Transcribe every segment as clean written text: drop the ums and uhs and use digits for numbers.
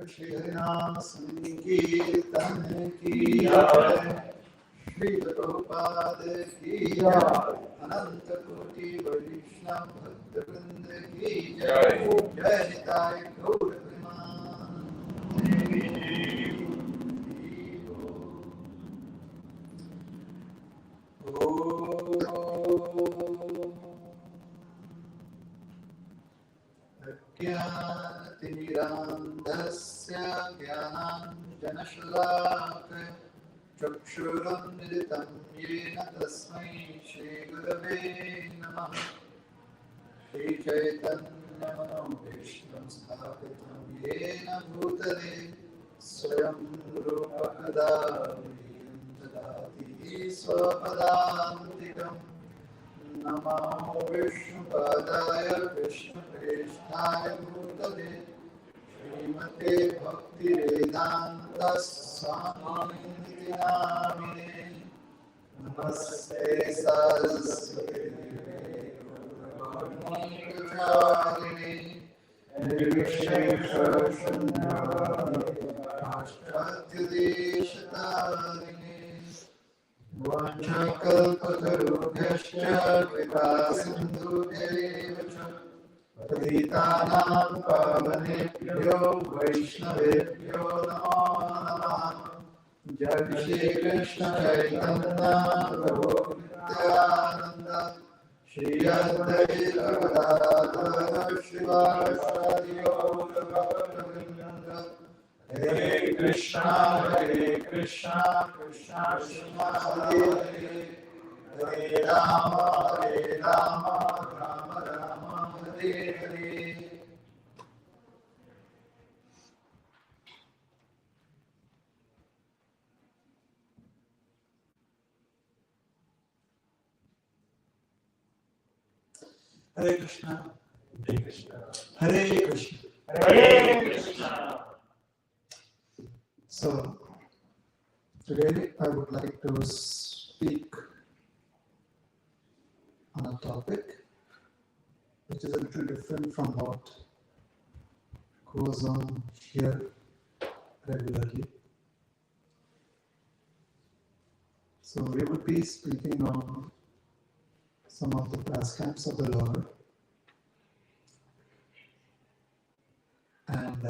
श्री हरिनाम संकीर्तन की जय, श्री प्रभुपाद की जय, अनंत कोटि वैष्णव भक्तवृंद की जय, जय निताय गौर प्रेमानंद। ज्ञानतिमिरान्धस्य ज्ञानाञ्जनशलाकया शलाकया चक्षुरुन्मिलितं येन तस्मै श्रीगुरवे नमः। श्रीचैतन्यमनोभीष्टं स्थापितं येन भूतले स्वयं रूपकदा ददाति स्वपदान्तिकम्। नमो विष्णुपादाय कृष्णप्रेष्ठाय भूतले श्रीमते भक्तिवेदान्त स्वामिनिति नामिने। नमस्ते सरस्वती देवे गौरवाणी प्रचारिणे निर्विशेषशून्यवादी पाश्चात्यदेशतारिणे। वाञ्छाकल्पतरुभ्यश्च कृपासिन्धुभ्यैव च पतितानां पावनेभ्यो वैष्णवेभ्यो नमो नमः। जय श्री कृष्ण चैतन्य प्रभु नित्यानंद श्री अद्वैत गदाधर श्रीवासादि गौरभक्तवृंद। हरे Krishna Krishna Krishna Hare Hare Hare Ram Ram Ram Hare Hare. Hare Krishna, Hare Krishna, Hare Krishna, Hare Krishna. So, today I would like to speak on a topic which is a little different from what goes on here regularly. So, we would be speaking on some of the pastimes of the Lord, and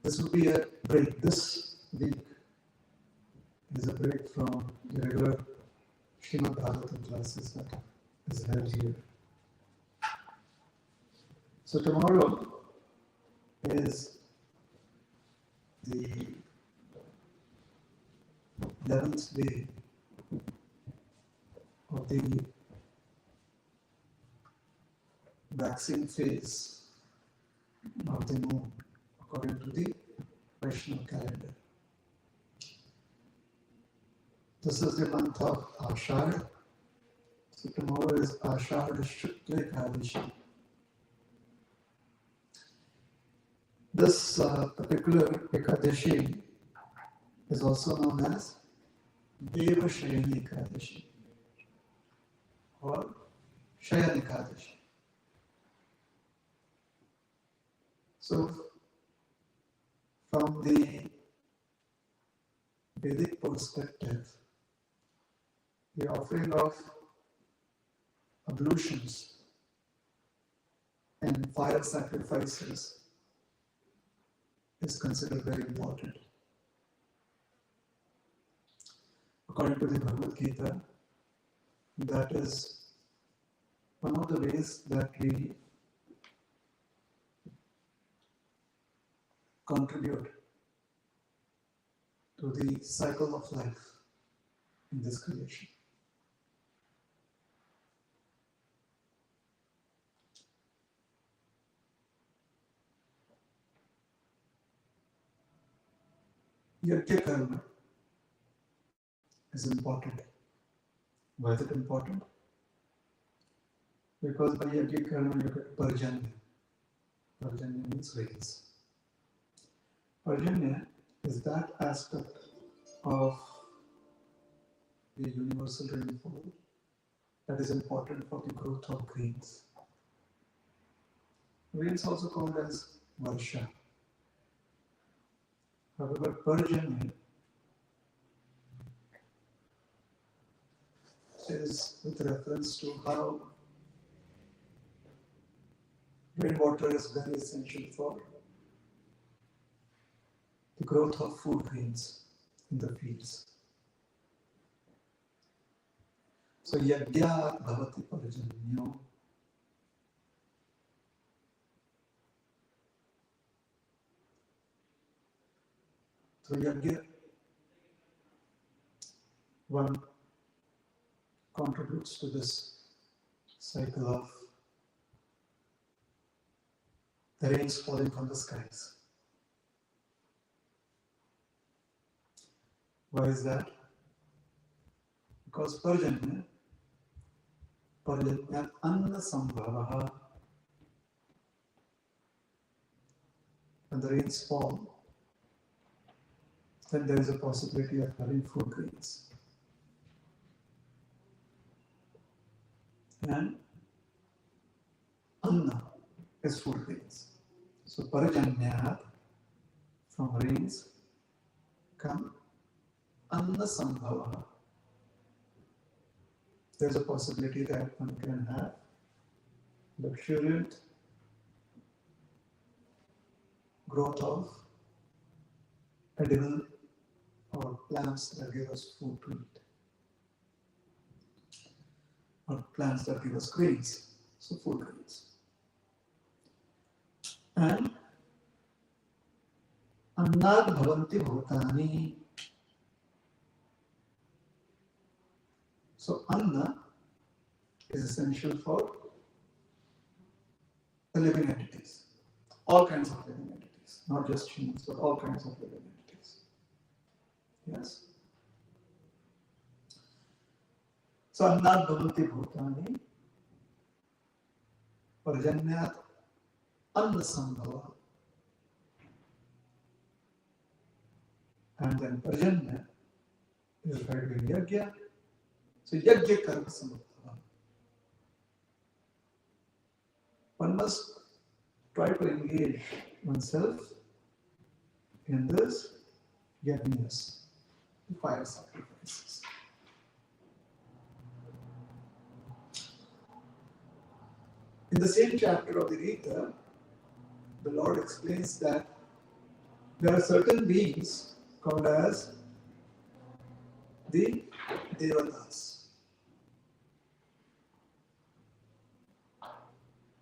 this will be a break. This week is a break from the regular Srimad Bhagavatam classes that is held here. So tomorrow is the 11th day of the waxing phase of the moon according to the Vaishnava calendar. This is the month of Ashadha. So tomorrow is Ashadha Shukla Ekadashi. This particular Ekadashi is also known as Deva Shayani Ekadashi or Shayani Ekadashi. So, from the Vedic perspective, the offering of ablutions and fire sacrifices is considered very important. According to the Bhagavad Gita, that is one of the ways that we contribute to the cycle of life in this creation. Yajna karma is important. Why is it important? Because by yajna karma you get parjanya. Parjanya means rains. Parjanya is that aspect of the universal rainfall that is important for the growth of grains. Rains also called as Varsha. However, Parjanya is with reference to how rainwater is very essential for the growth of food grains in the fields. So yajna bhavati parjanyo. Through yajna, one contributes to this cycle of the rains falling from the skies. Why is that? Because parjanya anna sambhavaha. When the rains fall, then there is a possibility of having food grains. And anna is food grains. So parjanyat, from rains come anna sambhavaha. There's a possibility that one can have luxuriant growth of edible or plants that give us food to eat, or plants that give us grains, so food grains. And annad bhavanti bhutani. So anna is essential for the living entities, all kinds of living entities, not just humans, but all kinds of living entities. Yes? So annad bhavanti bhutani, parjanyat anna sambhava. And then parjanya is referred to yajna. So yajna karma samudbhava. One must try to engage oneself in this yajnas, the fire sacrifices. In the same chapter of the Gita, the Lord explains that there are certain beings called as the Devatas.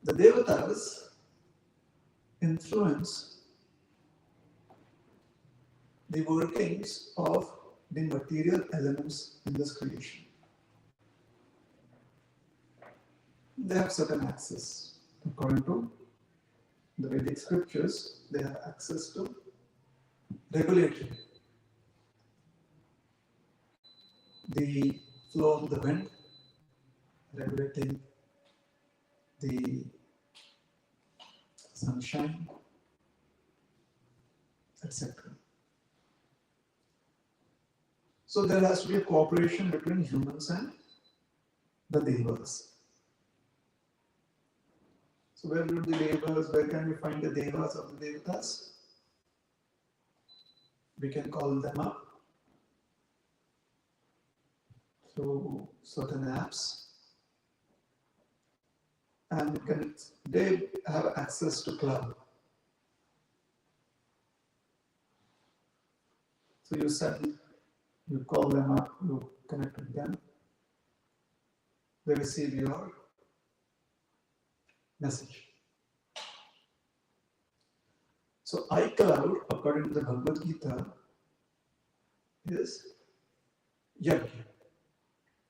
The Devatas influence the workings of the material elements in this creation. They have certain access. According to the Vedic scriptures, they have access to regulating the flow of the wind, regulating the sunshine, etc. So there has to be a cooperation between humans and the devas. So where will the devas, where can we find the devas or the devatas? We can call them up through certain apps, and they have access to cloud. So you call them up, you connect with them, they receive your message. So iCloud, according to the Bhagavad Gita, is yajna.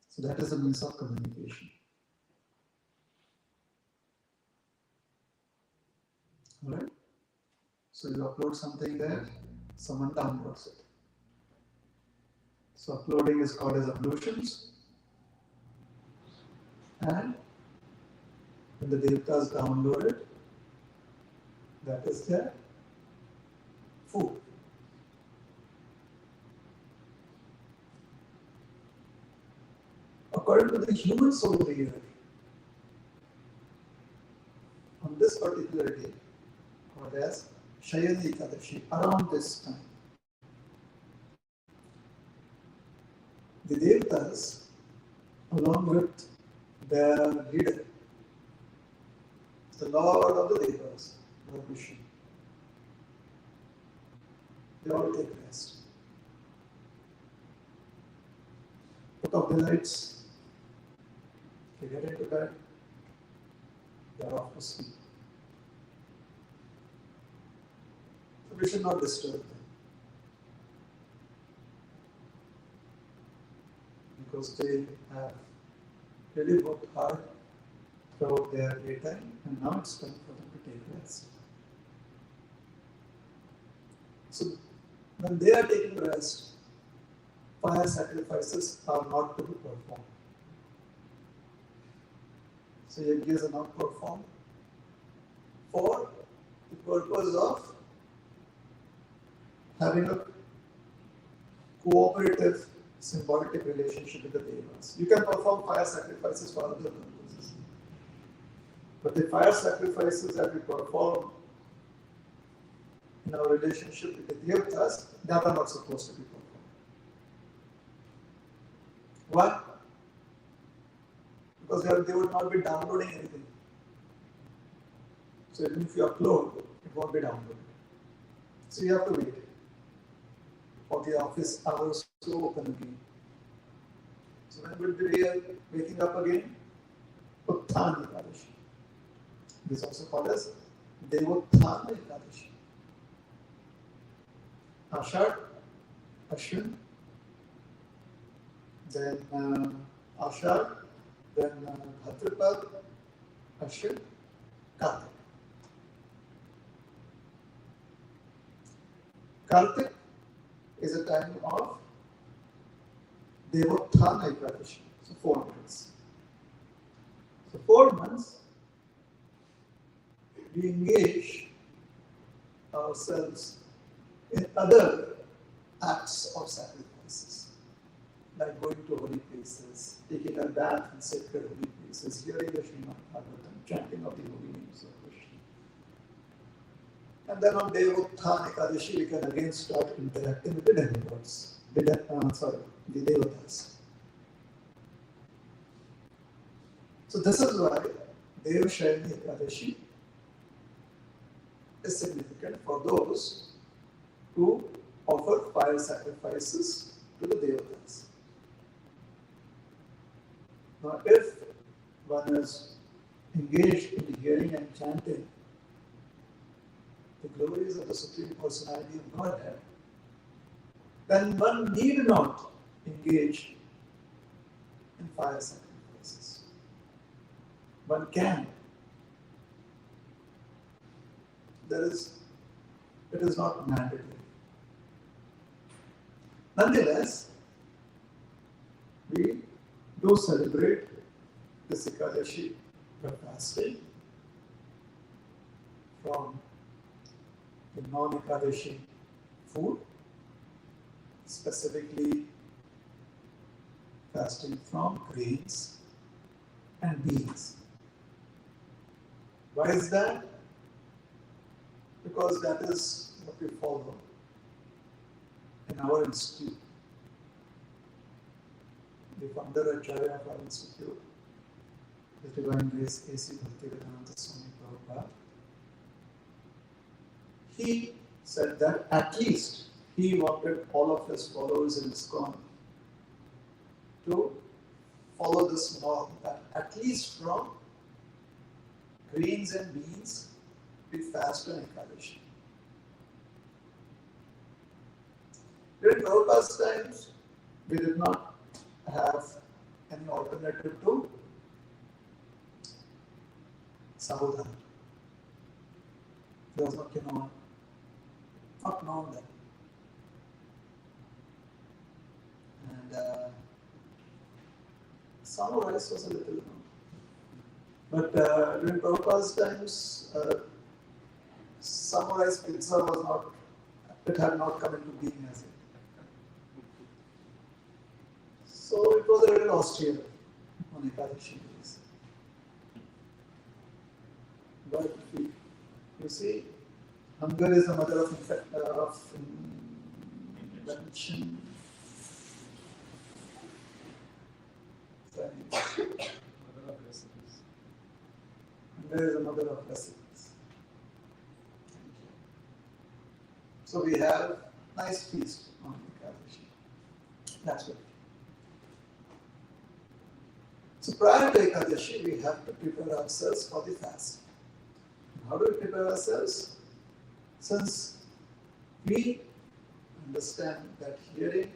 So that is a means of communication. Alright? So you upload something there, someone downloads it. So uploading is called as uploads. And when the devatas download it, that is their food. According to the humans over here, on this particular day, called as Shayana Ekadashi, around this time, the devatas, along with their leader, the Lord of the Devas, Lord Vishnu, they all take rest. Put off the lights, they get into bed, they are off to sleep. So we should not disturb them. because they have really worked hard throughout their daytime, and now it's time for them to take rest. So when they are taking rest, fire sacrifices are not to be performed. So yajnas are not performed for the purpose of having a cooperative, symbiotic relationship with the devas. You can perform fire sacrifices for other purposes. But the fire sacrifices that we perform in our relationship with the devas, that are not supposed to be performed. Why? Because they would not be downloading anything. So even if you upload, it won't be downloaded. So you have to wait for the office hours to open again. So when will be waking up again? Utthana Ekadashi. This is also called as Devotthana Ekadashi. Ashad, Ashwin, then Ashad, then Bhadrapad, Ashwin, Kartik. Kartik is a time of Devotthana Ekadashi, so 4 months. So 4 months, we engage ourselves in other acts of sacrifices, like going to holy places, taking a bath in sacred holy places, hearing the Srimad Bhagavatam, chanting of the holy names of Krishna. And then on Devotthana Ekadashi, we can again start interacting with the demigods, the devatas. So this is why Devashayani Ekadashi is significant for those who offer fire sacrifices to the devatas. Now, if one is engaged in hearing and chanting the glories of the Supreme Personality of Godhead, then one need not engage in fire sacrifices. One can. It is not mandatory. Nonetheless, we do celebrate this Ekadashi by fasting from the non-Ekadashi food, specifically fasting from grains and beans. Why is that? Because that is what we follow in our institute. The founder Acharya of our institute, the Divine Grace A.C. Bhaktivedanta Swami Prabhupada, he said that at least he wanted all of his followers in ISKCON to follow this norm, that at least from grains and beans we fast on Ekadashi. During Prabhupada's times, we did not have any alternative to Sabudana. There was no quinoa, not known then. And some rice was a little known. But during Prabhupada's times, some rice pizza was not, it had not come into being as yet. So it was a little austere on Ekadashi days. But you see, hunger is the mother of invention. Hunger is the mother of recipes. So we have nice feast on Ekadashi. That's what. So prior to Ekadashi, we have to prepare ourselves for the fast. How do we prepare ourselves? Since we understand that hearing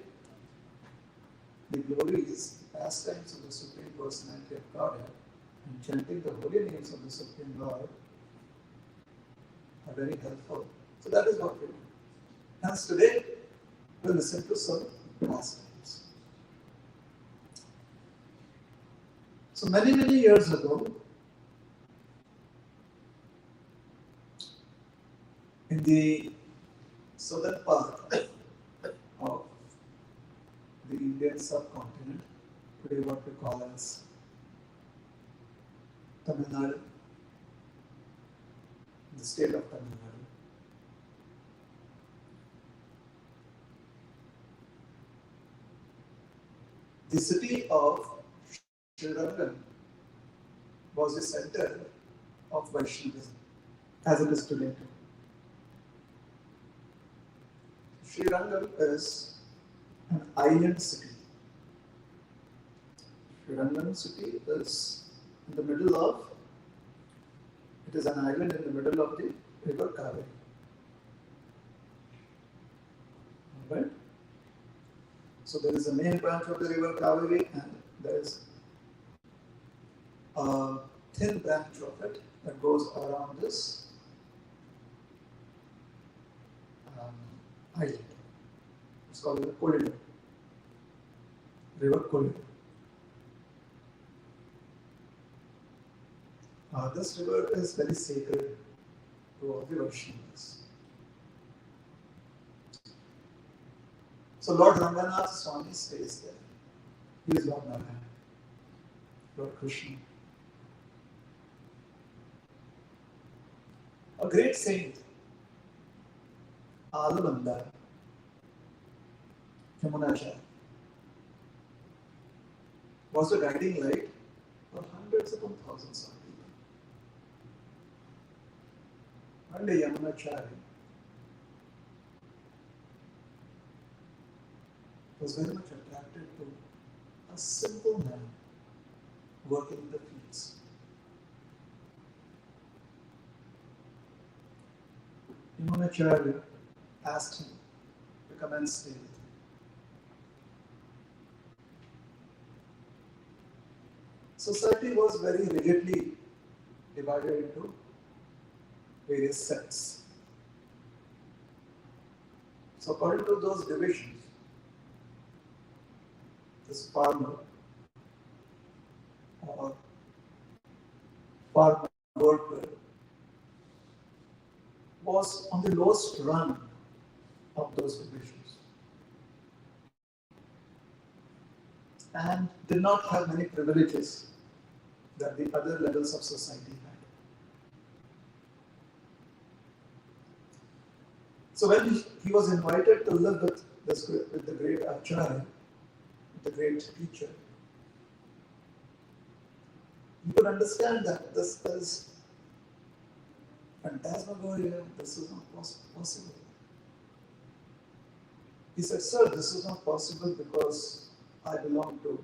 the glories, the pastimes of the Supreme Personality of Godhead, and chanting the holy names of the Supreme Lord are very helpful. So that is what we do. Hence today, we listen to some pastimes. So many years ago, in the southern part of the Indian subcontinent, today what we call as Tamil Nadu, the state of Tamil Nadu. The city of Srirangam was the center of Vaishnavism, as it is today. Srirangam is an island city. Srirangam city is in the middle of, it is an island in the middle of the river Kaveri. Alright? So there is a main branch of the river Kaveri and there is a thin branch of it that goes around this island. It's called the Kollu, river Kollu. This river is very sacred to all the Vaishnavas. So Lord Ranganath Swami stays there. He is Lord Narayan, Lord Krishna. A great saint, Alabanda, Yamunacharya, was a guiding light for hundreds upon thousands of people. One day Yamunacharya was very much attracted to a simple man working in the fields. Yamunacharya asked him to come and stay with him. Society was very rigidly divided into various sects. So according to those divisions, this farmer or farm worker was on the lowest rung of those divisions and did not have many privileges that the other levels of society had. So when he was invited to live with the great Acharya, the great teacher, you could understand that this is phantasmagoria, this is not possible. He said, sir, this is not possible because I belong to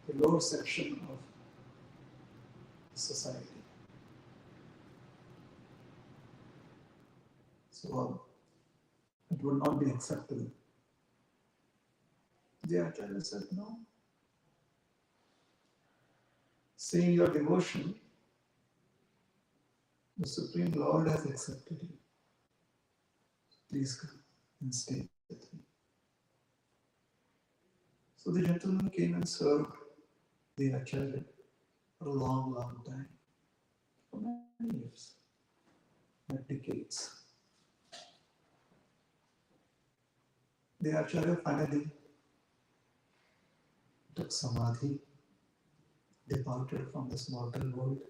the lower section of society. So it would not be acceptable. The Acharya said, no. Seeing your devotion, the Supreme Lord has accepted you. Please come and stay with me. So the gentleman came and served the Acharya for a long time, for many years, not decades. The Acharya finally took samadhi, departed from this mortal world.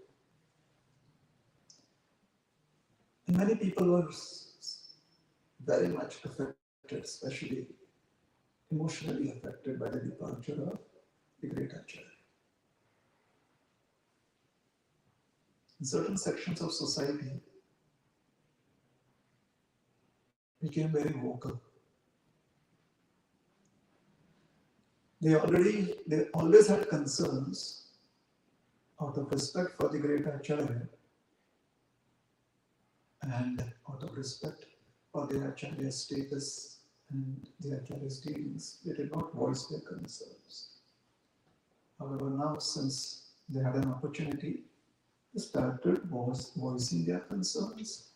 And many people were very much affected, especially emotionally affected by the departure of the great Acharya. In certain sections of society, became very vocal. They always had concerns out of respect for the great Acharya and out of respect for the Acharya's status and the Acharya's dealings, they did not voice their concerns. However, now since they had an opportunity, they started voicing their concerns.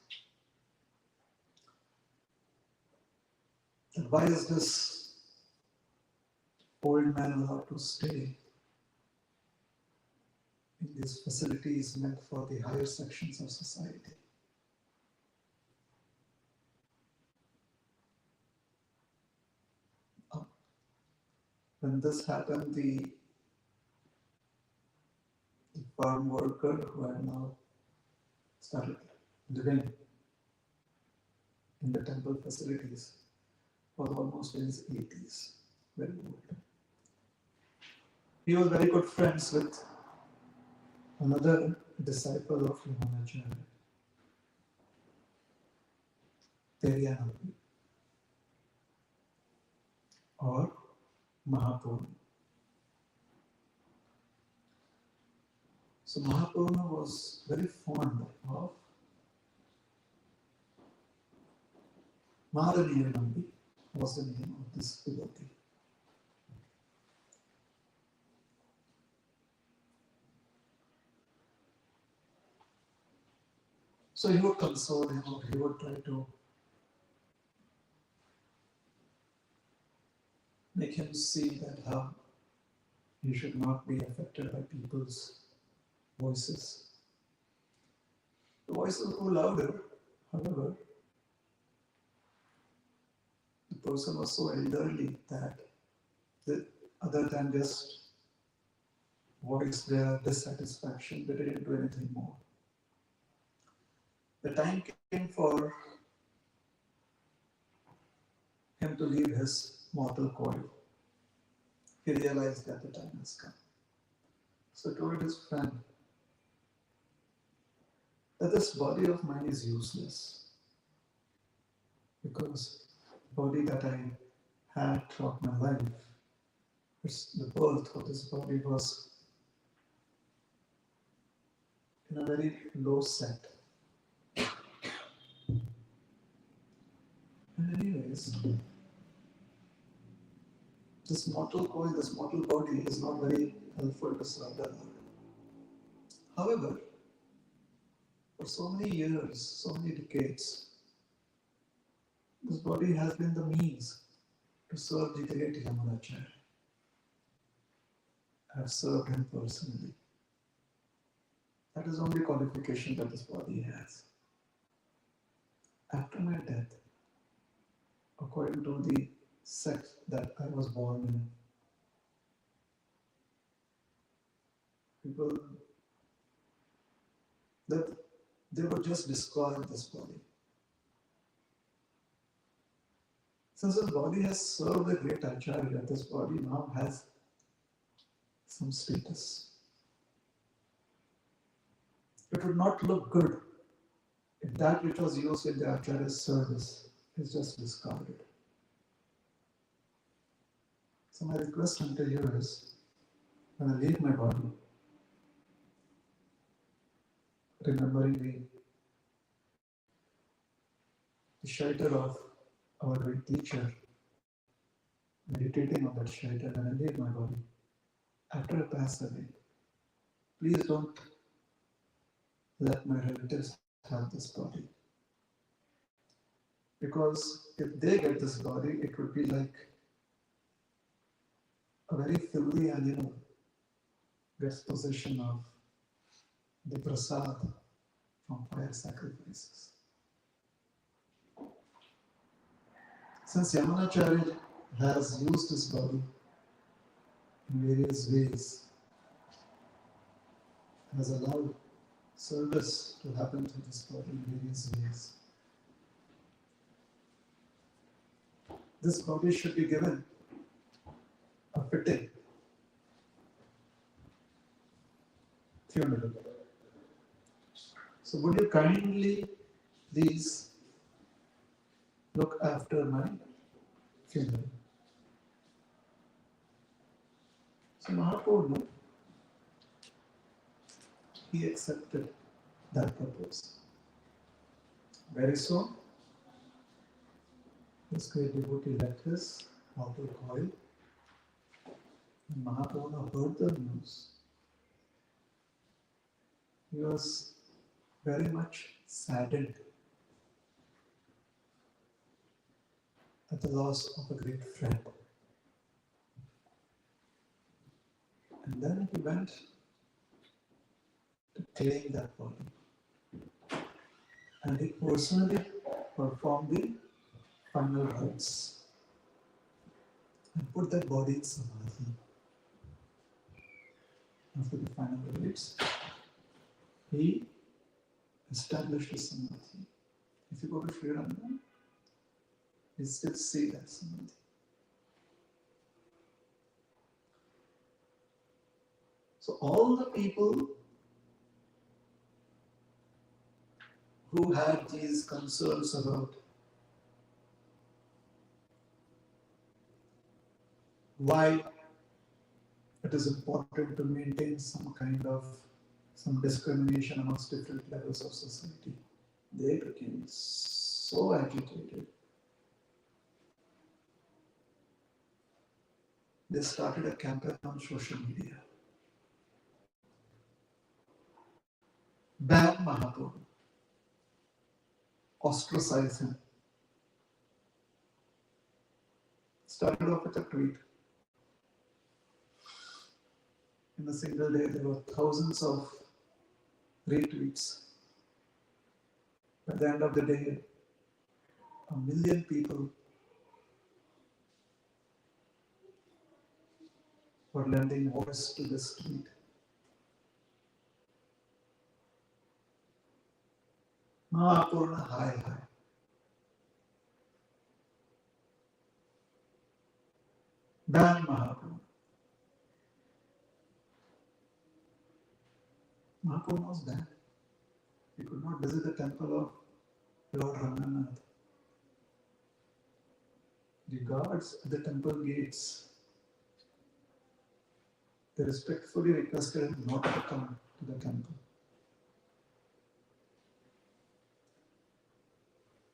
And why is this old man allowed to stay in these facilities meant for the higher sections of society? When this happened, the farm worker who had now started living in the temple facilities was almost in his 80s, very old. He was very good friends with another disciple of Yamunacharya, Teryanampi, or Mahapurna. So Mahapurna was very fond of Madaniyanambi, was the name of this devotee. So he would console him, or he would try to make him see that how he should not be affected by people's voices. The voices grew louder, however, the person was so elderly that other than just voice their dissatisfaction, they didn't do anything more. The time came for him to leave his mortal coil. He realized that the time has come. So he told his friend that this body of mine is useless because the body that I had throughout my life, the birth of this body was in a very low set. And anyways, this mortal coil, this mortal body is not very helpful to serve the Lord. However, for so many years, so many decades, this body has been the means to serve the great Yamunacharya. I have served him personally. That is the only qualification that this body has. After my death, according to the sect that I was born in, people that they would just destroy this body. Since this body has served the great Acharya, this body now has some status. It would not look good if that which was used in the Acharya's service is just discarded. So my request unto you is, when I leave my body, remembering the shelter of our great teacher, meditating on that shelter when I leave my body, after I pass away, please don't let my relatives have this body. Because if they get this body, it would be like a very filthy animal gets possession of the prasad from fire sacrifices. Since Yamunacharya has used his body in various ways, has allowed service to happen to this body in various ways, this body should be given a fitting funeral. So would you kindly please look after my funeral? So Mahapurna, he accepted that proposal. Very soon, This great devotee left his mortal coil, and Mahaprabhu heard the news. He was very much saddened at the loss of a great friend. And then he went to claim that body. And he personally performed the final rites and put that body in samadhi. After the final rites, he established a samadhi. If you go to Sri Lanka, you still see that samadhi. So all the people who had these concerns about why it is important to maintain some discrimination amongst different levels of society, they became so agitated. They started a campaign on social media. Ban Mahaprabhu. Ostracize him. Started off with a tweet. In a single day, there were thousands of retweets. By the end of the day, 1 million people were lending voice to this tweet. Mahapurna high. Ban Mahaprabhu. Mahaprabhu was banned. He could not visit the temple of Lord Ranganath. The guards at the temple gates, they respectfully requested him not to come to the temple.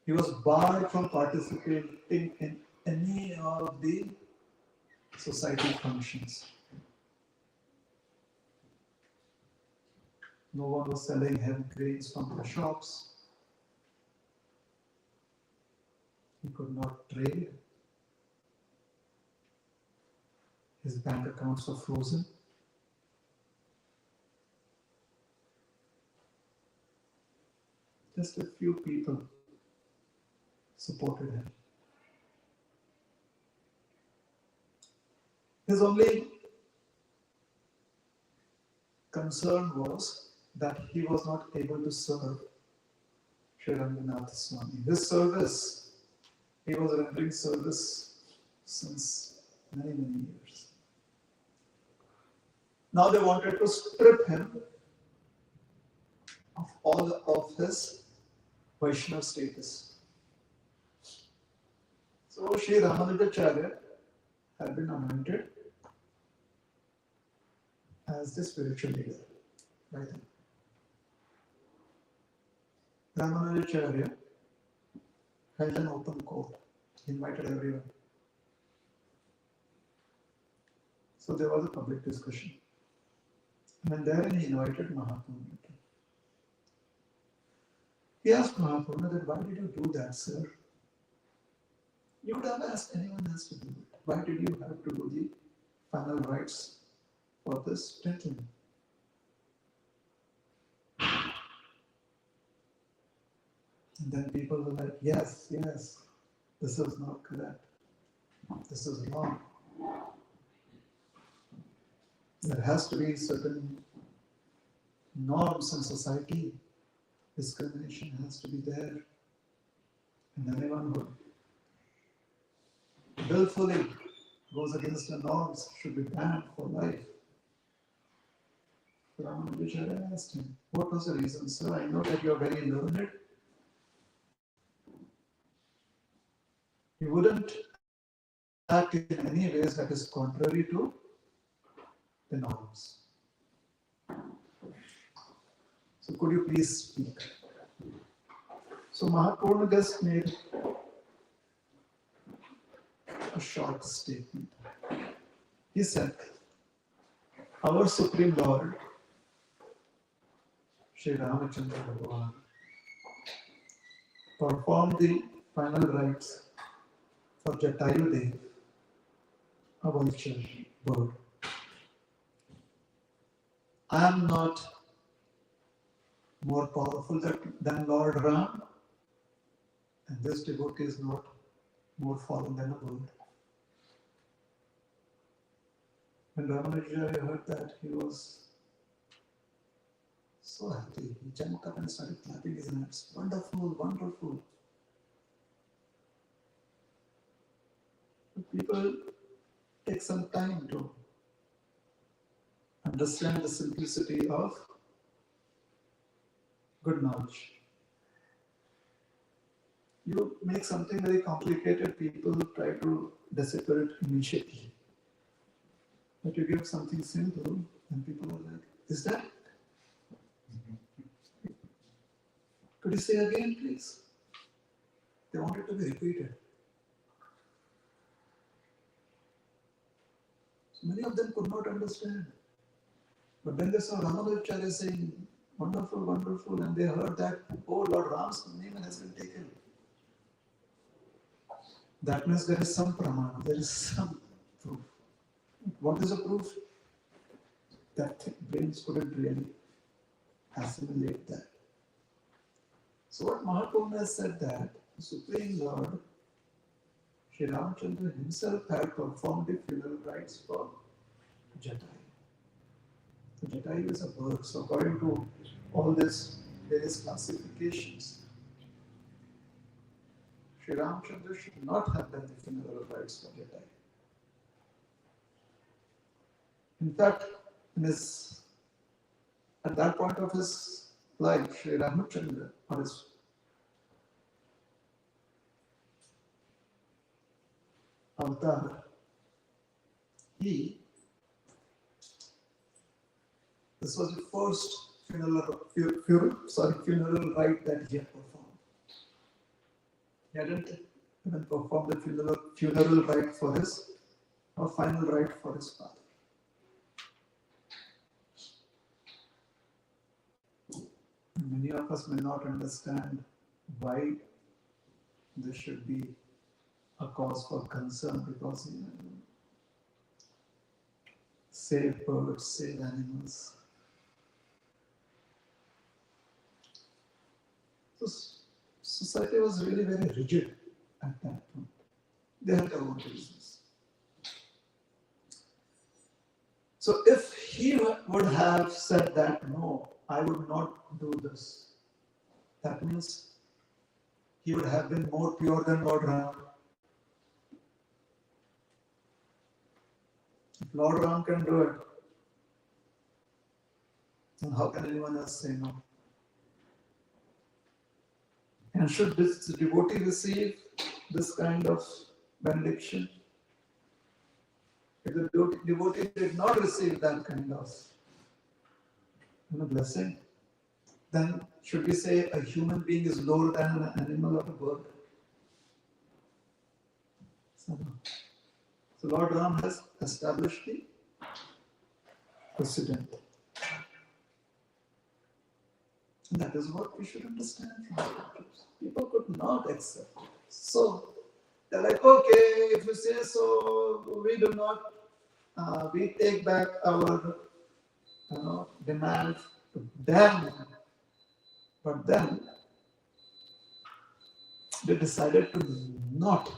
He was barred from participating in any of the society functions. No one was selling him grains from the shops. He could not trade. His bank accounts were frozen. Just a few people supported him. His only concern was that he was not able to serve Sri Ranganath Swami. His service, he was rendering service since many years. Now they wanted to strip him of all of his Vaishnava status. So Sri Ramanujacharya had been anointed as the spiritual leader by them. Ramanujacharya held an open court. He invited everyone. So there was a public discussion. And therein he invited Mahaprabhu. He asked Mahaprabhu that, why did you do that, sir? You would have asked anyone else to do it. Why did you have to do the final rites for this gentleman? And then people were like, yes, this is not correct. This is wrong. There has to be certain norms in society. Discrimination has to be there. And anyone who willfully goes against the norms should be banned for life. Ramanujacharya asked him, what was the reason, sir? I know that you are very learned. You wouldn't act in any ways that is contrary to the norms. So could you please speak? So Mahaprabhu just made a short statement. He said, our Supreme Lord, Sri Ramachandra Bhagavan, performed the final rites for Jatayu Dev, a vulture bird. I am not more powerful than Lord Ram, and this devotee is not more fallen than a bird. When Ramanujacharya heard that, he was so happy. He jumped up and started clapping his hands. Wonderful, wonderful. But people take some time to understand the simplicity of good knowledge. You make something very complicated, people try to decipher it immediately. But you give something simple, and people are like, is that? Could you say again, please? They want it to be repeated. So many of them could not understand. But when they saw Ramanujacharya saying, wonderful, wonderful, and they heard that, oh, Lord Ram's name has been taken. That means there is some pramana, there is some proof. What is the proof? That brains couldn't really assimilate that. So what Mahaprabhu has said that the Supreme Lord, Sri Ramachandra himself had performed the funeral rites for Jatayu. So Jatayu is a bird. So according to all these various classifications, Sri Ramachandra should not have done the funeral rites for Jatayu. In fact, at that point of his life, Sri Ramachandra, or his avatar, this was the first funeral rite that he had performed. He hadn't even performed the funeral rite for his, or final rite for his father. Many of us may not understand why this should be a cause for concern, because save birds, save animals. So society was really very rigid at that point. They had their own reasons. So if he would have said that, no, I would not do this, that means he would have been more pure than Lord Ram. If Lord Ram can do it, then how can anyone else say no? And should this devotee receive this kind of benediction? If the devotee did not receive that kind of blessing, then should we say a human being is lower than an animal or a bird? So Lord Ram has established the precedent. And that is what we should understand from the scriptures. People could not accept it. So they're like, okay, if you say so, we do not, we take back our demand to them. But then they decided to not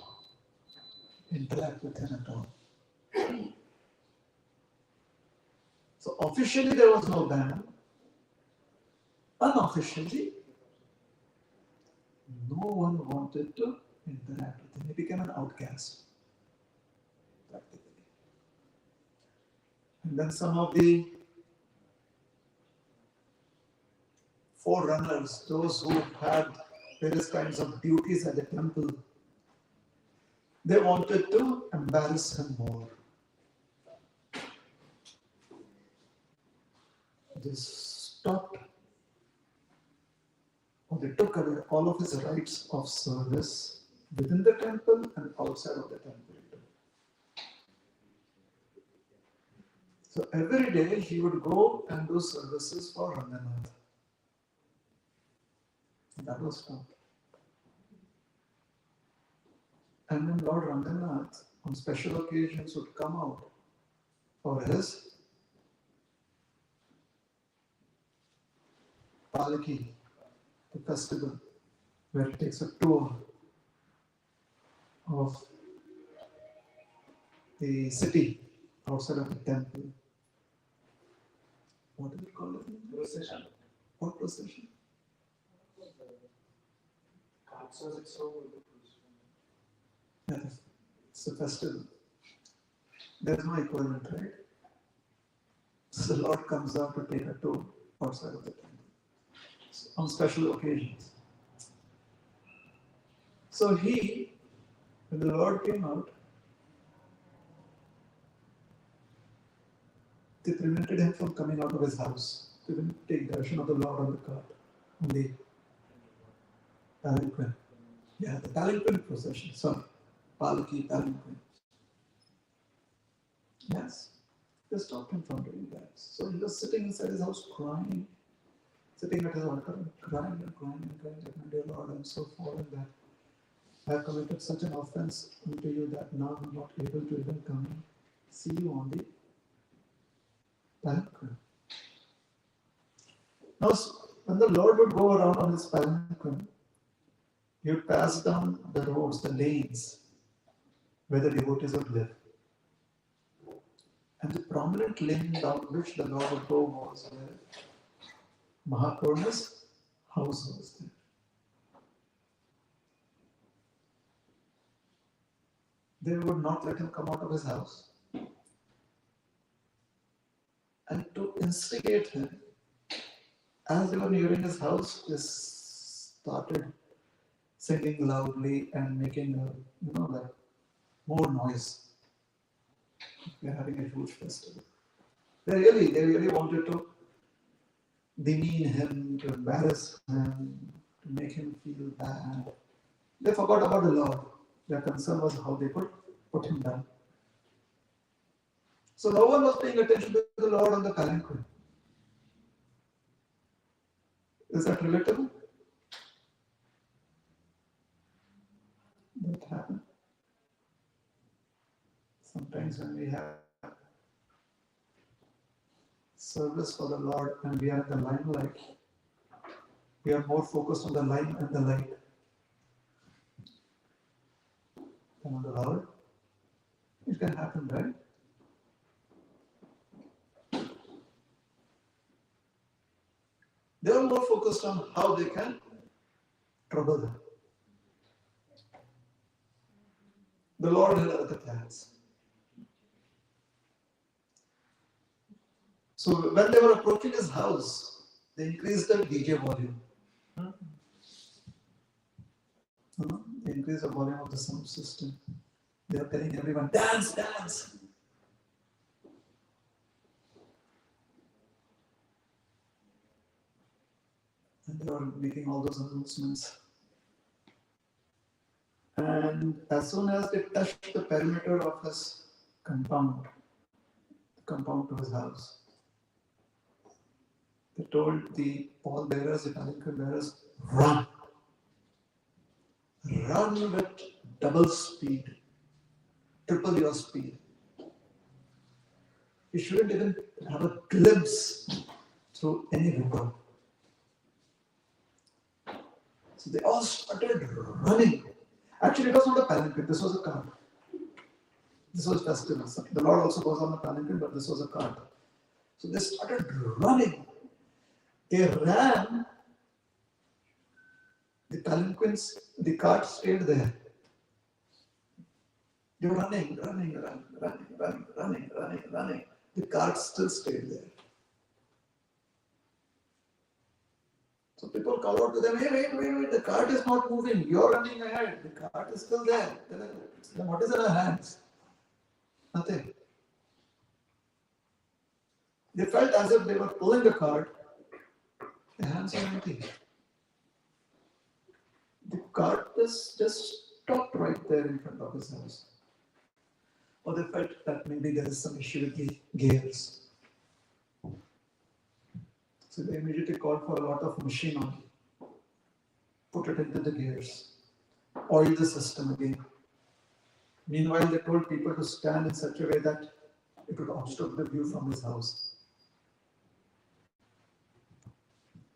interact with him at all. So officially there was no ban. Unofficially, no one wanted to interact with him. He became an outcast, practically. And then some of the forerunners, those who had various kinds of duties at the temple, they wanted to embarrass him more. They stopped, or they took away all of his rights of service within the temple and outside of the temple. So every day he would go and do services for Ranganath. That was stopped. And then Lord Ranganath, on special occasions, would come out for his Palaki, the festival, where he takes a tour of the city outside of the temple. What do we call it? Procession. What procession? Yes, it's a festival. There is no equivalent, right? So the Lord comes out to take a tour outside of the temple on special occasions. So when the Lord came out, they prevented him from coming out of his house. They didn't take darshan of the Lord on the cart, on the palanquin. Yeah, the palanquin procession, sorry. Palaki, palanquin. Yes, they stopped him from doing that. So he was sitting inside his house crying, sitting at his altar and crying and crying and crying, like, my dear Lord, I'm so fallen that I have committed such an offense unto you that now I'm not able to even come and see you on the palanquin. Now, when the Lord would go around on his palanquin, he would pass down the roads, the lanes, where the devotees would live. And the prominent lane down which the Lord would go was where Mahapurna's house was there. They would not let him come out of his house. And to instigate him, as they were nearing his house, they started singing loudly and making more noise. We are having a huge festival. They really wanted to demean him, to embarrass him, to make him feel bad. They forgot about the Lord. Their concern was how they could put him down. So no one was paying attention to the Lord on the palanquin. Is that relatable? That happened. Sometimes when we have service for the Lord and we are in the limelight, we are more focused on the line and the light than on the Lord. It can happen, right? They are more focused on how they can trouble them. The Lord had other plans. So when they were approaching his house, they increased the DJ volume. They increased the volume of the sound system. They were telling everyone, dance, dance. And they were making all those announcements. And as soon as they touched the perimeter of his compound, the compound to his house, they told the pallbearers, the palanquin bearers, run. Run with double speed, triple your speed. You shouldn't even have a glimpse through any window. So they all started running. Actually, it was not a palanquin, this was a cart. This was festival. The Lord also goes on a palanquin, but this was a cart. So they started running. They ran. The palanquins, the cart stayed there. They were running. The cart still stayed there. So people call out to them, hey, wait, the cart is not moving. You're running ahead. The cart is still there. What is in our hands? Nothing. They felt as if they were pulling the cart. Their hands are empty. The cart just stopped right there in front of his house. Or they felt that maybe there is some issue with the gears. So they immediately called for a lot of machine oil, put it into the gears, oil the system again. Meanwhile, they told people to stand in such a way that it would obstruct the view from his house.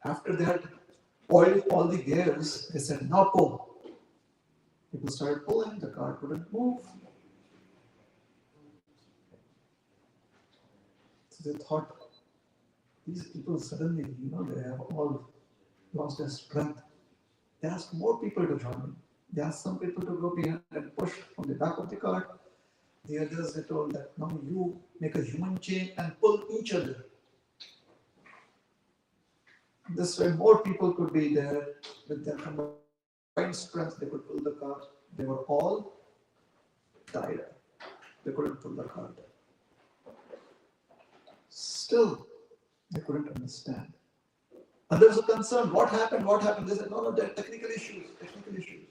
After they had oiled all the gears, they said, now pull. People started pulling, the car couldn't move. So they thought, these people suddenly, they have all lost their strength. They asked more people to join in. They asked some people to go behind and push from the back of the car. The others, they told that now you make a human chain and pull each other. This way, more people could be there with their combined strength. They could pull the car. They were all tired. They couldn't pull the car. Still, they couldn't understand. Others were concerned. What happened? What happened? They said, no, there are technical issues. Technical issues.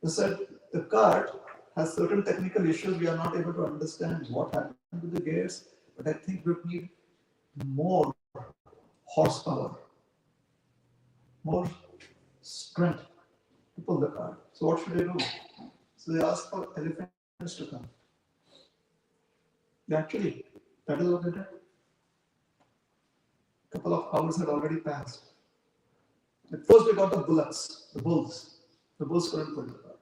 They said the cart has certain technical issues. We are not able to understand what happened to the gears, but I think we need more horsepower, more strength to pull the cart. So what should they do? So they asked for elephants to come. Actually, that is what they did. A couple of hours had already passed. At first they got the bullocks, the bulls. The bulls couldn't pull the cart.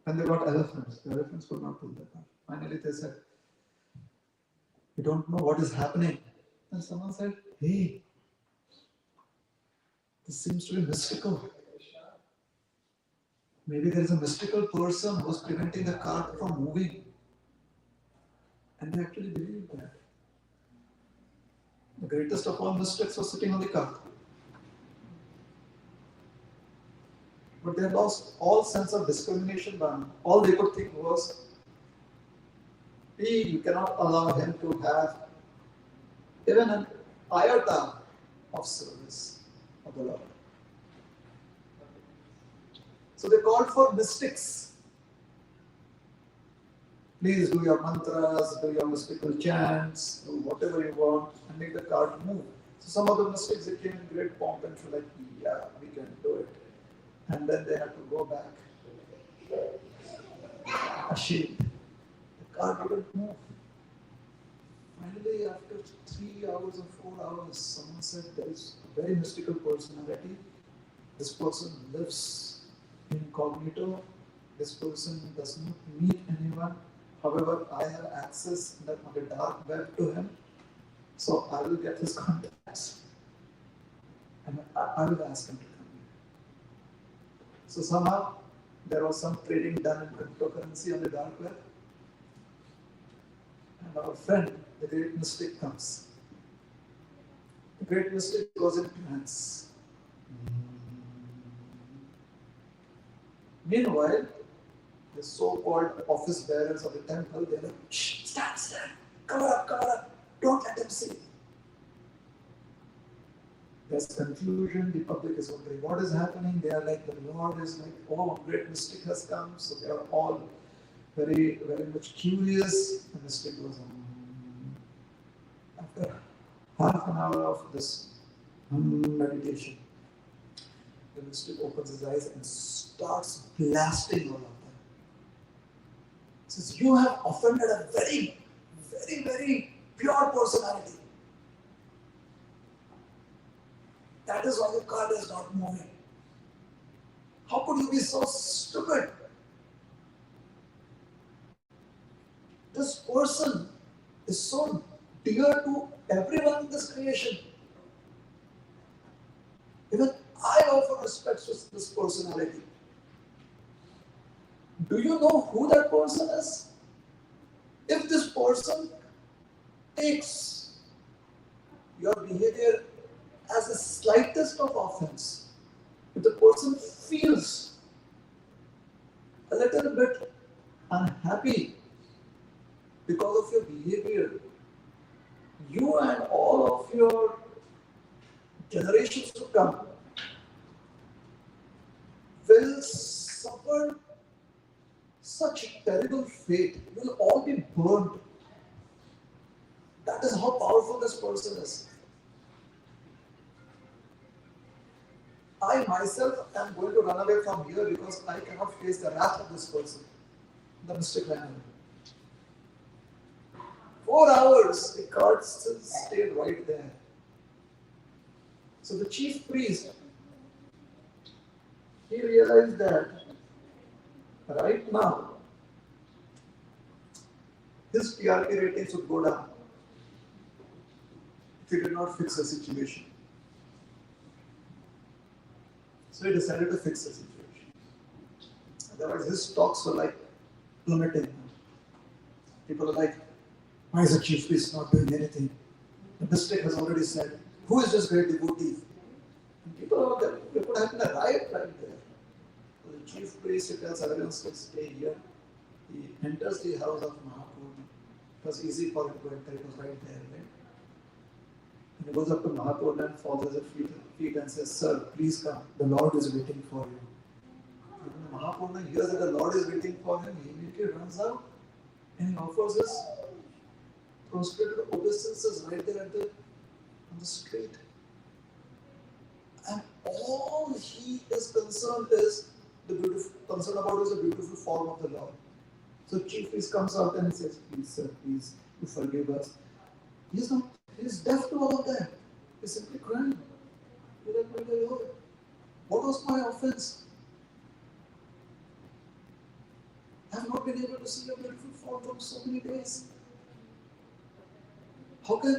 Then they got elephants. The elephants could not pull the cart. Finally they said, we don't know what is happening. And someone said, hey, this seems to be mystical. Maybe there is a mystical person who is preventing the cart from moving. And they actually believed that. The greatest of all mystics was sitting on the cart. But they had lost all sense of discrimination by now. All they could think was, you cannot allow him to have even an iota of service of the Lord. So they called for mystics. Please do your mantras, do your mystical chants, do whatever you want, and make the cart move. So some of the mystics, they came in great pomp and were like, yeah, we can do it. And then they had to go back ashamed. The cart wouldn't move. Finally, after 3 hours or 4 hours, someone said there is a very mystical personality. This person lives incognito. This person does not meet anyone. However, I have access on the dark web to him. So I will get his contacts. And I will ask him to come here. So somehow, there was some trading done in cryptocurrency on the dark web. And our friend, the great mystic, comes. The great mystic goes in trance. Meanwhile, the so-called office bearers of the temple, they're like, shh, stand, cover up, don't let them see. There's confusion, the public is wondering what is happening. They are like, the Lord is like, oh, great mystic has come. So they are all very, very much curious. The mystic goes on. After half an hour of this meditation, the mystic opens his eyes and starts blasting all of them. He says, you have offended a very, very, very pure personality. That is why the cart is not moving. How could you be so stupid? This person is so dear to everyone in this creation. Even I offer respect to this personality. Do you know who that person is? If this person takes your behavior as the slightest of offense, if the person feels a little bit unhappy because of your behavior, you and all of your generations to come will suffer such terrible fate. You will all be burned. That is how powerful this person is. I myself am going to run away from here because I cannot face the wrath of this person, the mystic animal. 4 hours, the cart still stayed right there. So the chief priest, he realized that right now his TRP ratings would go down if he did not fix the situation. So he decided to fix the situation. Otherwise, his stocks were like plummeting. People are like, why is the chief priest not doing anything? The mystic has already said, who is this great devotee? And people are there, there could have been a riot right there. So the chief priest, he tells everyone to stay here. He enters the house of Mahaprabhu. It was easy for him to enter, it was right there, right? And he goes up to Mahaprabhu and falls at his feet and says, Sir, please come. The Lord is waiting for you. And when Mahaprabhu hears that the Lord is waiting for him, he immediately runs out and he offers his prostrated obeisances right there on the street. And all he is concerned about is the beautiful form of the Lord. So chief priest comes out and says, please sir, please, you forgive us. He's deaf to all of that. He's simply crying. He's like, my Lord, what was my offense? I have not been able to see your beautiful form for so many days. How can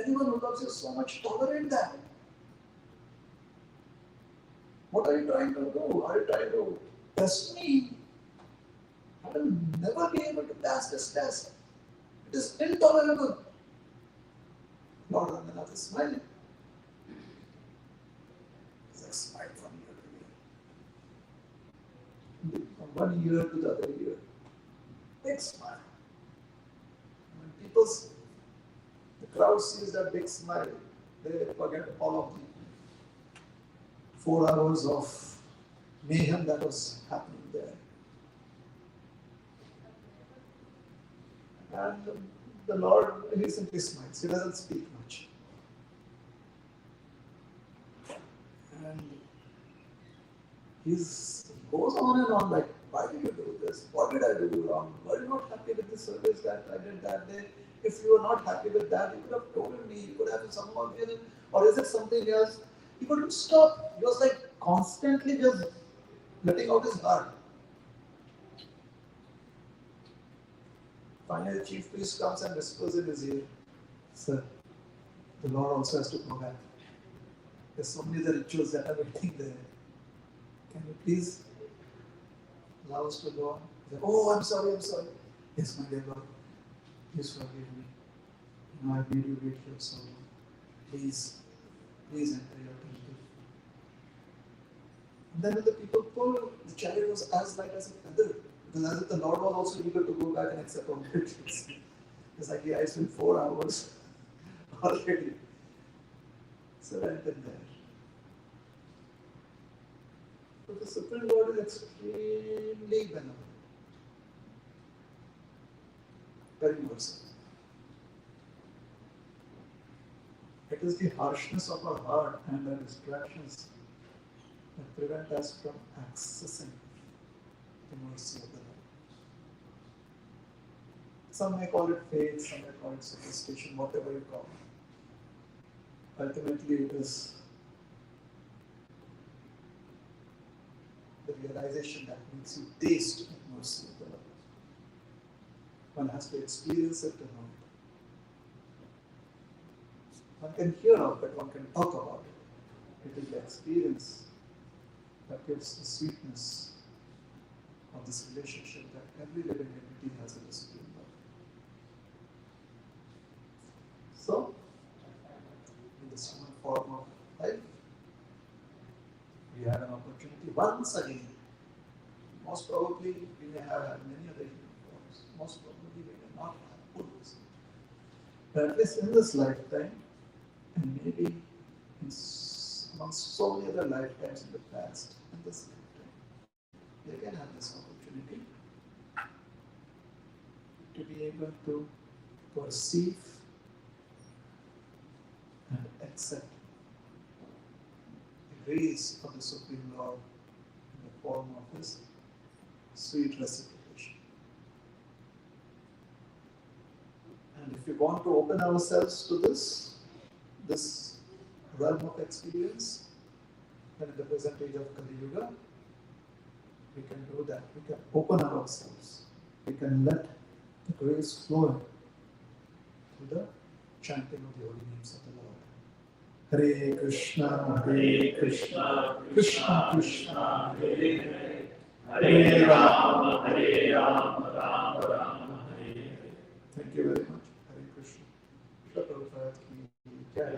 anyone who loves you so much tolerate that? What are you trying to do? Are you trying to test me? I will never be able to pass this test. It is intolerable. Lord Ranganath is smiling. He's like, smile from year to year. From one year to the other year. Big smile. When the crowd sees that big smile, they forget all of the 4 hours of mayhem that was happening there. And the Lord, he simply smiles. He doesn't speak much. And he goes on and on like, why did you do this? What did I do wrong? Were you not happy with the service that I did that day? If you were not happy with that, you could have told me. You could have someone else. Or is it something else? He couldn't stop. He was like constantly just letting out his heart. Finally, the chief priest comes and whispers in his ear, Sir, the Lord also has to go back. There's so many other rituals that are waiting there. Can you please allow us to go on? Said, oh, I'm sorry. Yes, my dear Lord, please forgive me. I've made you wait here so long. Please enter your temple. And then when the people pulled, the chariot was as light as a feather. Because as if the Lord was also eager to go back and accept all the rituals. It's like, yeah, it's been 4 hours already. So I went in there. But the Supreme Lord is extremely benevolent. Very merciful. It is the harshness of our heart and our distractions that prevent us from accessing the mercy of the Lord. Some may call it faith, some may call it superstition, whatever you call it. Ultimately, it is the realization that makes you taste the mercy of the Lord. One has to experience it to know it. One can hear of it, one can talk about it. It is the experience that gives the sweetness of this relationship that every living entity has with the Supreme Lord. So, in this human form of life, we have an opportunity once again. Most probably, we may have had many other human forms. Most probably, we may not have all this. But at least in this lifetime, and maybe among so many other lifetimes in the past, in this lifetime, they can have this opportunity to be able to perceive and accept the grace of the Supreme Lord in the form of His sweet reciprocation. And if we want to open ourselves to this realm of experience, then in the present age of Kali Yuga, we can do that. We can open ourselves. We can let the grace flow in through the chanting of the holy names of the Lord. Hare Krishna, Krishna Krishna, Hare Hare, Hare Rama, Rama Rama, Hare Hare. Thank you very much. Hare Krishna. Shri Prabhupada ki jai.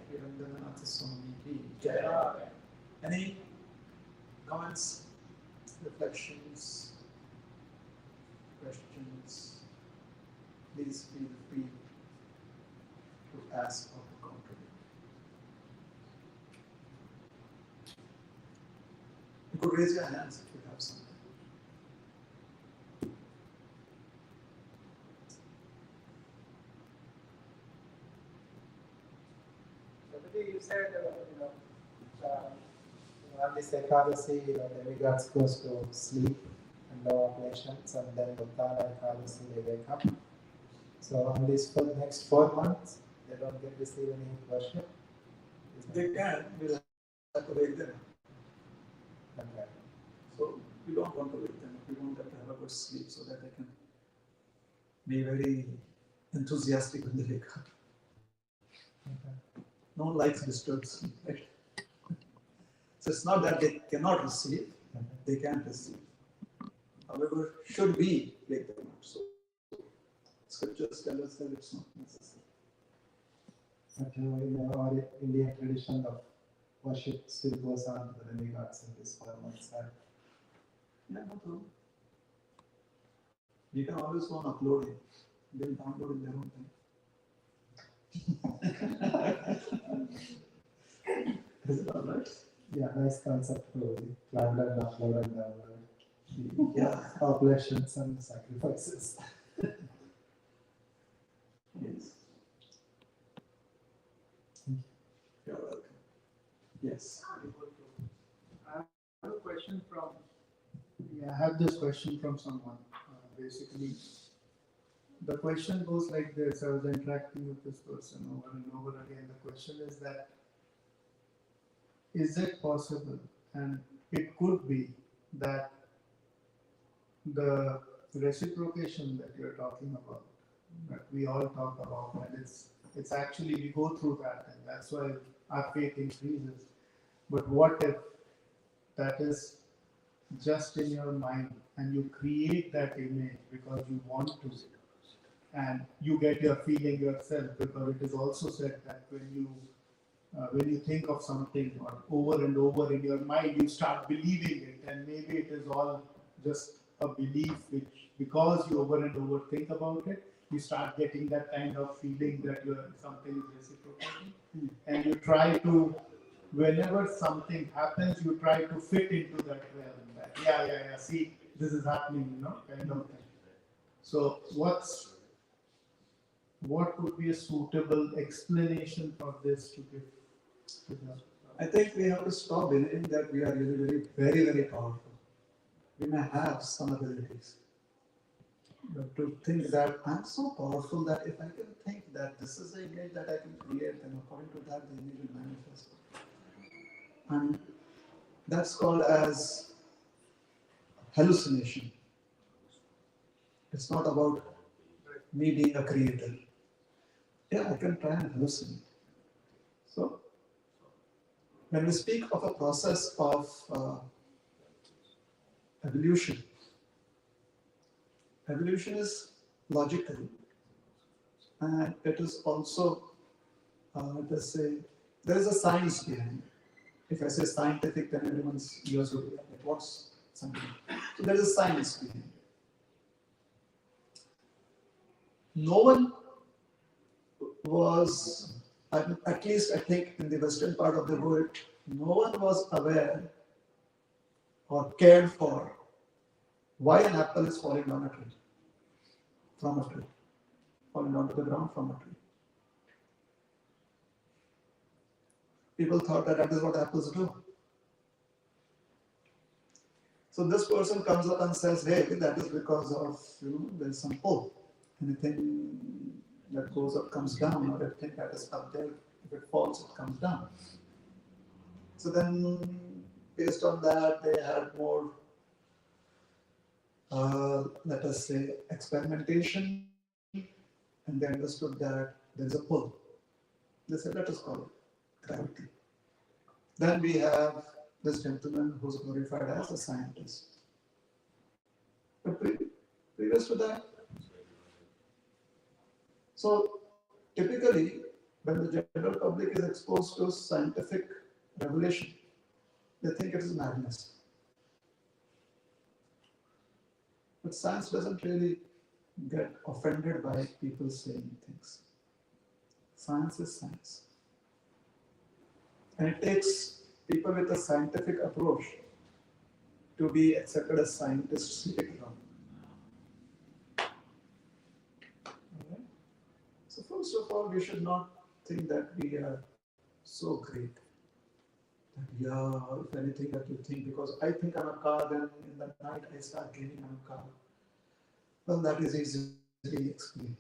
Shri Ranganatha Swami ki jai. Any comments, reflections, questions? Please feel free to ask or to contribute. You could raise your hands if you have something. You said, on this Ekadasi, demigods goes to sleep and no oblations, and then Uttara Ekadasi they wake up. So on these next 4 months, they don't get receive any worship. They can, we'll have to wake them up. Okay. So we don't want to wake them up, we want them to have a good sleep so that they can be very enthusiastic when they wake up. Okay. No one likes disturbed sleep, right? So it's not that they cannot receive, they can receive. However, should we wake them up? So scriptures tell us that it's not necessary. But in our Indian tradition of worship still goes on to the demigods in this 4 months. Yeah, no problem. You can always go on uploading. They'll download in their own time. Is it alright? Yeah, nice concept to download, upload, and download. Yeah. Oblations and sacrifices. Yes. You're welcome. Yes. I have a question from. Yeah, I have this question from someone. Basically, the question goes like this. I was interacting with this person over and over again. The question is that, is it possible, and it could be, that the reciprocation that you're talking about, that we all talk about, and it's actually, we go through that, and that's why our faith increases. But what if that is just in your mind, and you create that image because you want to, and you get your feeling yourself, because it is also said that when you think of something or over and over in your mind, you start believing it, and maybe it is all just a belief which, because you over and over think about it, you start getting that kind of feeling that something is reciprocating, and you try to, whenever something happens, you try to fit into that realm. That, yeah, see, this is happening, kind of thing. So what would be a suitable explanation for this to give? I think we have to stop believing that we are really very, very powerful. We may have some abilities. But to think that I'm so powerful that if I can think that this is the image that I can create, then according to that, the image will manifest. And that's called as hallucination. It's not about me being a creator. Yeah, I can try and hallucinate. So, when we speak of a process of evolution is logical, and it is also, let us say, there is a science behind it. If I say scientific, then everyone's ears will be like, what's something? So there is a science behind it. No one was, at least I think in the western part of the world, no one was aware or cared for why an apple is falling down a tree, from a tree, falling down to the ground from a tree. People thought that is what apples do. So this person comes up and says, hey, that is because of, there's some pull. Anything that goes up comes down, or anything that is up there, if it falls, it comes down. So then, based on that, they had more, let us say, experimentation, and they understood that there is a pull. They said, let us call it gravity. Then we have this gentleman who's glorified as a scientist. But previous to that, so typically, when the general public is exposed to scientific revelation, they think it is madness. But science doesn't really get offended by people saying things. Science is science. And it takes people with a scientific approach to be accepted as scientists later on. Okay? So first of all, we should not think that we are so great. That, if anything that you think, because I think I'm a car, then in the night I start dreaming I'm a car. Well, that is easily explained.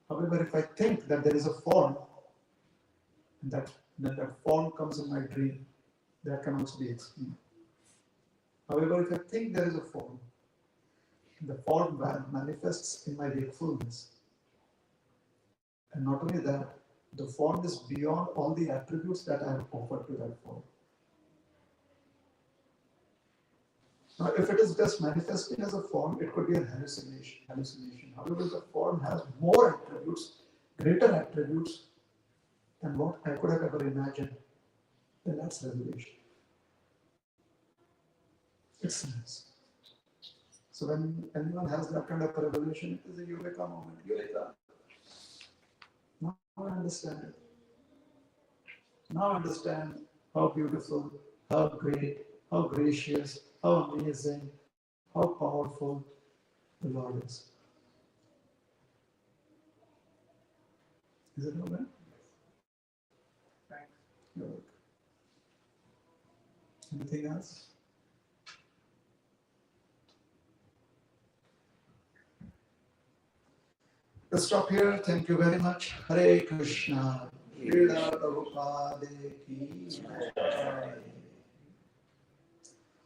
However, if I think that there is a form, and that form comes in my dream, that can also be explained. However, if I think there is a form, the form manifests in my wakefulness. And not only that, the form is beyond all the attributes that I have offered to that form. Now, if it is just manifesting as a form, it could be a hallucination. However, the form has more attributes, greater attributes than what I could have ever imagined, then that's revelation. It's nice. So when anyone has that kind of a revelation, it is a Eureka moment. Eureka! Now I understand it. Now I understand how beautiful, how great, how gracious, how amazing, how powerful the Lord is. Is it okay? Thanks. You're welcome. Anything else? Let's stop here. Thank you very much. Hare Krishna. Leela Prabhupada ki jai.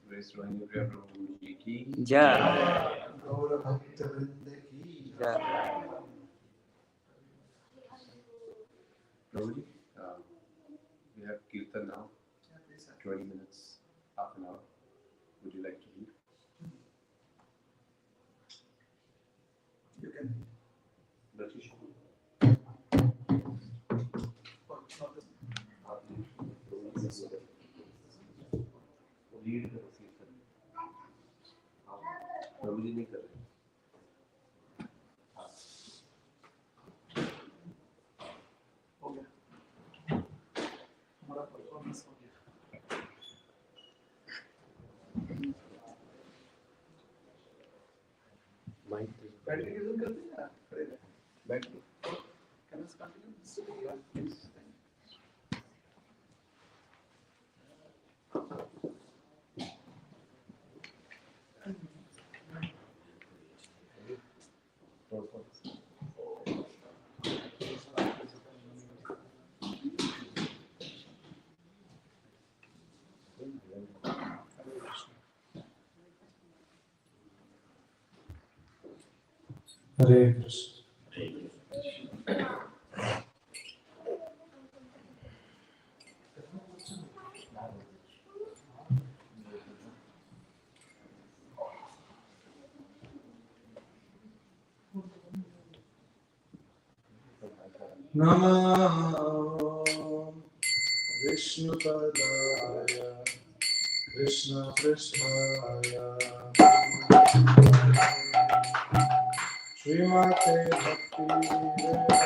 Grace Rohinipriya prabhuji ki Jai. Gaura Bhakta Vrinda ki jai. Jai. Prabhuji, we have kirtan now. 20 minutes, half an hour. Would you like to lead? You can. British. Lead करो कीर्तन प्रभुजी नहीं कर रहे हो गया हमारा performance हो गया माइक बैटरी यूज करते हैं खड़े रहे बैठ can us continue Hare Krishna. Namo Vishnupadaya Krishna Krishnaya Srimate Bhakti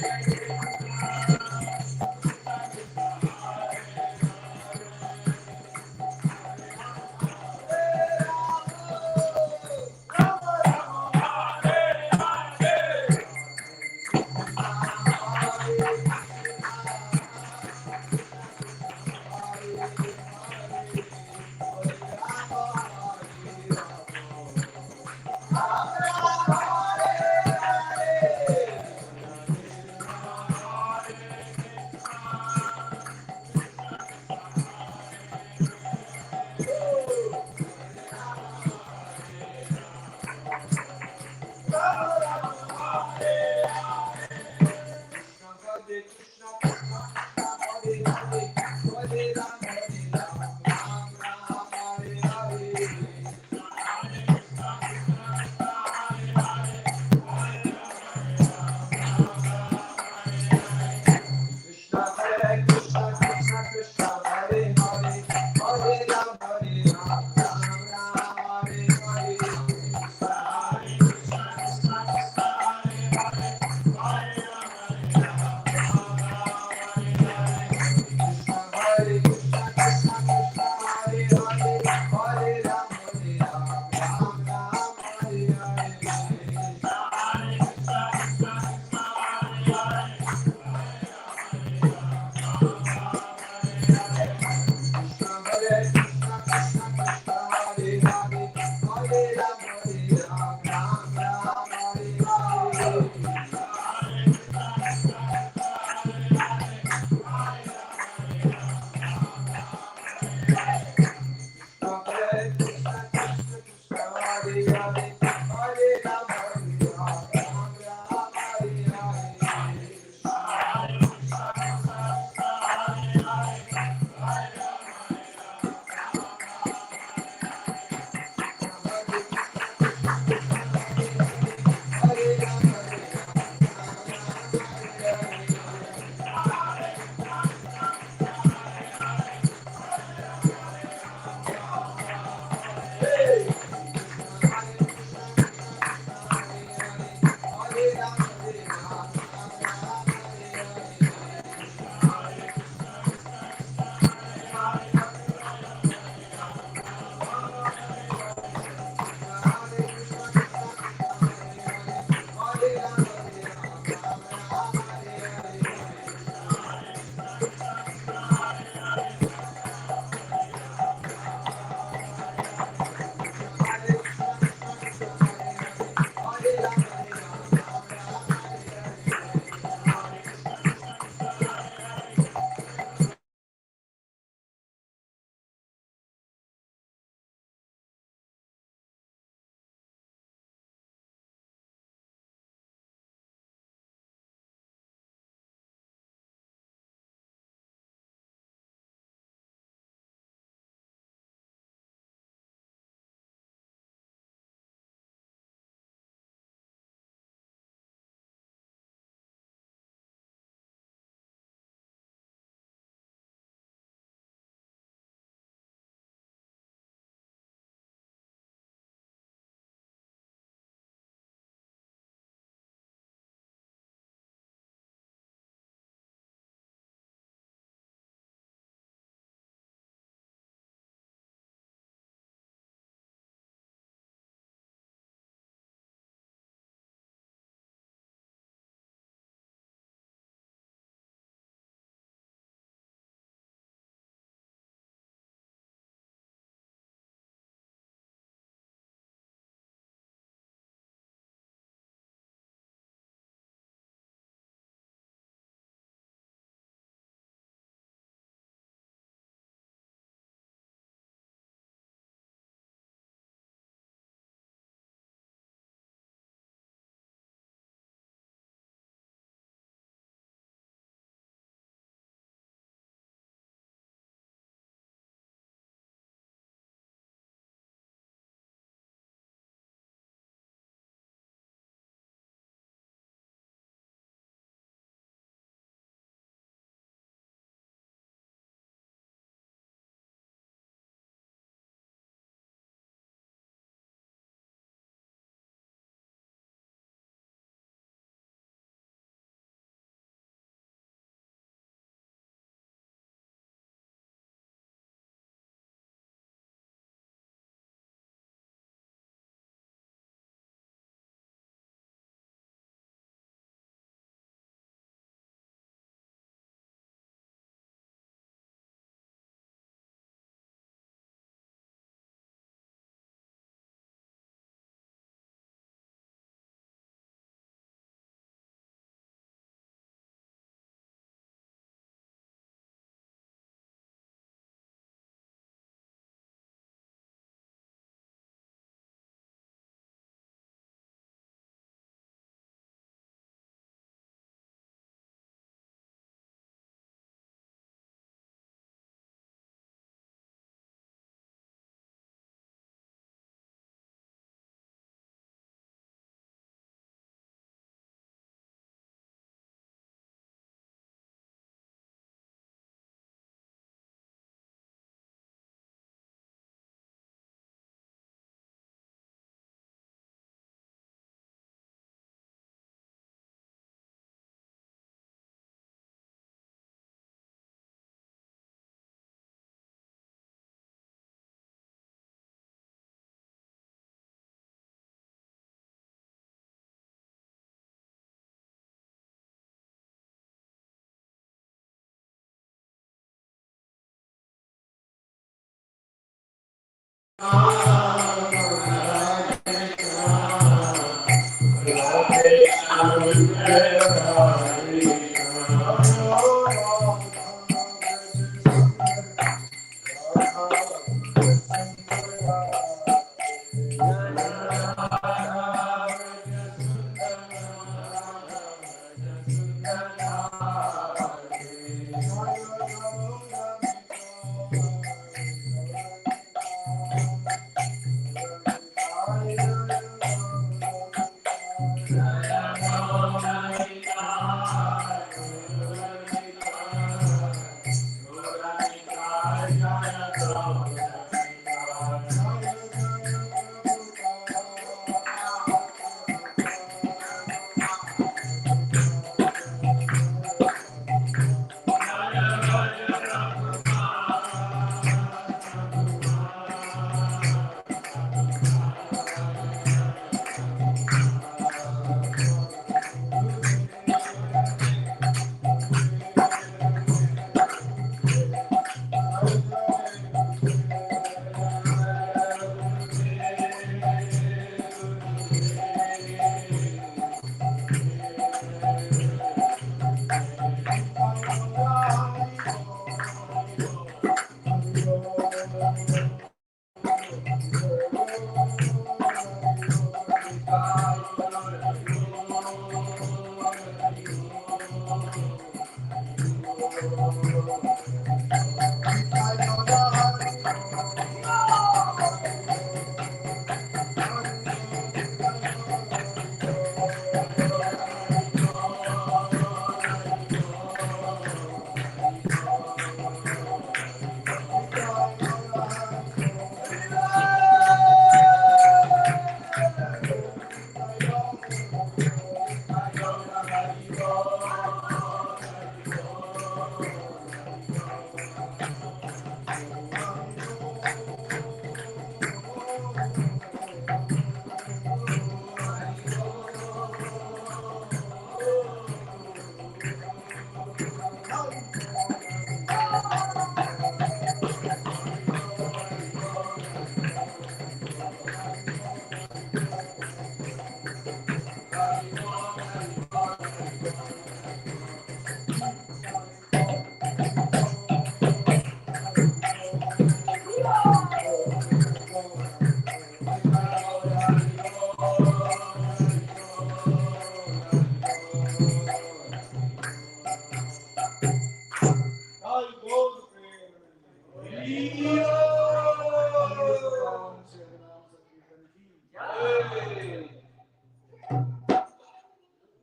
Krishna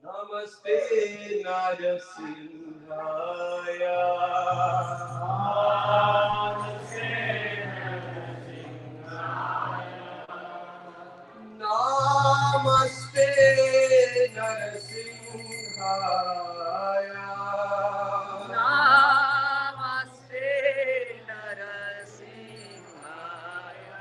Namaste Narasimhaya. Namaste Narasimhaya. Namaste Narasimhaya.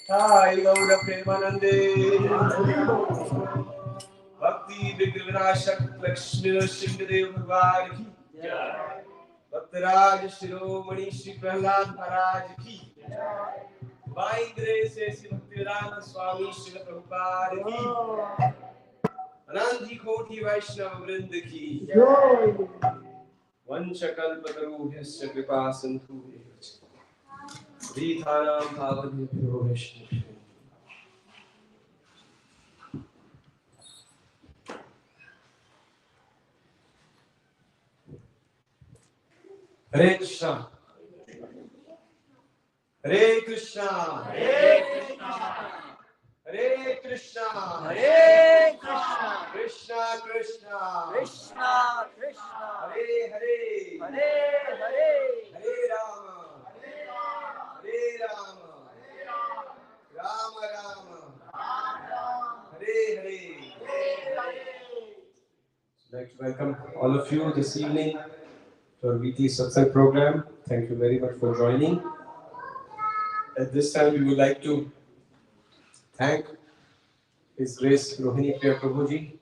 Sai Gaura Premanande Bhakti Vigravinashak Lakshmi Shingadev Bhagwan ki Bhaktaraj Shiromani Shri Prahlad Maharaj ki Vaindre se Sri Bhaktivedanta Swami Shri Prabhupada ki Anandi Koti Vaishnava Vrinda ki Vanchakalpataruhyasya Kripa Sindhu Vidhanam Bhavadibhyo Vaishnavibhyo Hare Krishna Hare Krishna Hare Krishna Hare Krishna, Krishna Krishna Krishna Krishna, Hare Hare Hare Hare, Hare Rama I'd like to welcome all of you this evening to our weekly satsang program. Thank you very much for joining. At this time, we would like to thank His Grace Rohinipriya Prabhuji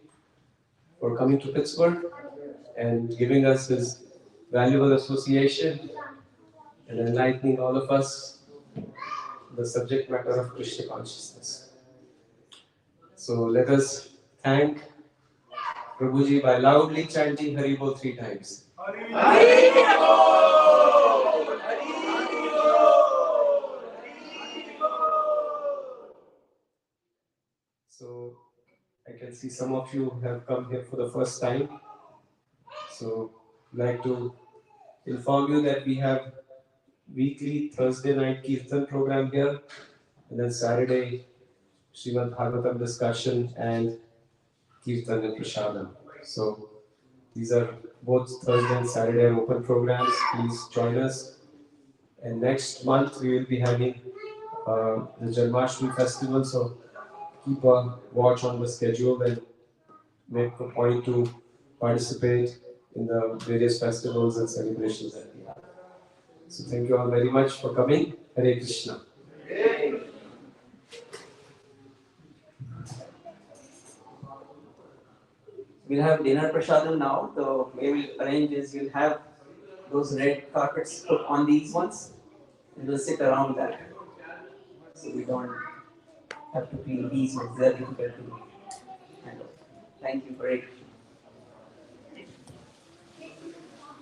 for coming to Pittsburgh and giving us his valuable association and enlightening all of us the subject matter of Krishna consciousness. So let us thank Prabhuji by loudly chanting Hari Bol 3 times. So I can see some of you have come here for the first time. So I'd like to inform you that we have weekly Thursday night Kirtan program here, and then Saturday Srimad Bhagavatam discussion and Kirtan and Prasadam. So these are both Thursday and Saturday open programs. Please join us. And next month we will be having the Janmashtami festival. So keep a watch on the schedule and make a point to participate in the various festivals and celebrations that we have. So thank you all very much for coming. Hare Krishna. We'll have dinner prasadam now. The way we'll arrange is we'll have those red carpets put on these ones and we'll sit around that. So we don't have to clean these ones. They're difficult to handle. Thank you for it.